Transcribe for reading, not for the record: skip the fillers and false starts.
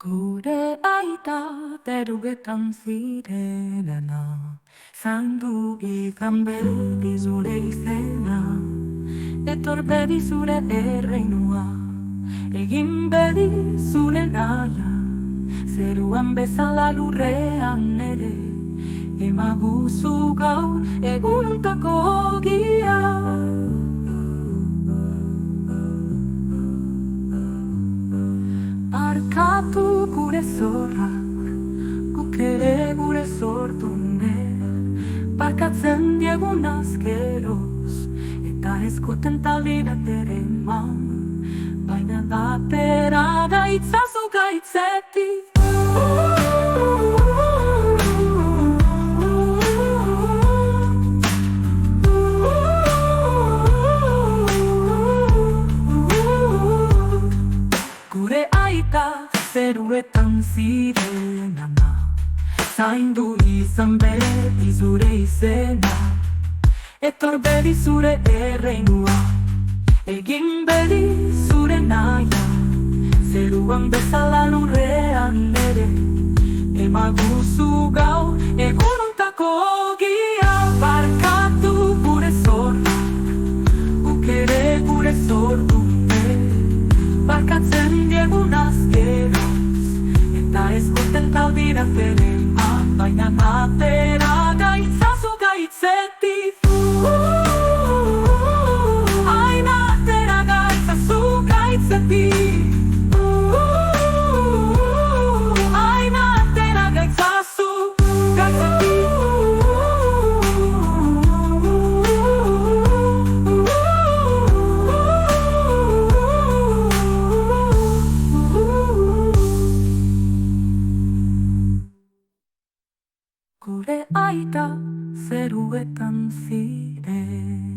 Gure aita terugetan zirelana Zaindu ikan beti zure izena Etor bedi zure erreinua Egin bedi zure naia Zeruan bezala lurrean ere Emaguzu gaur eguntako ogia Arkatu gure zorrak, guk ere gure zortune Barkatzen diegun azkeroz, eta ezkoten taldirat ere eman Baina da pera gaitzazu gaitzetik Gure aita zeruetan zirenana Zaindu izan beti zure izena Etor bedi zure erreinua Egin bedi zure naia Zeruan bezala lurrean ere Emaguzu gaur egunontako ogia Barkatu gure zorrak, guk ere gure zortune Barkatzen diegun azkeroz Eta ezkoten taldirat ere eman Baina atera gaitzazu gaitzetik Hain atera gaitzazu gaitzetik Hain atera gaitzazu gaitzetik Gure aita zeruetan ziren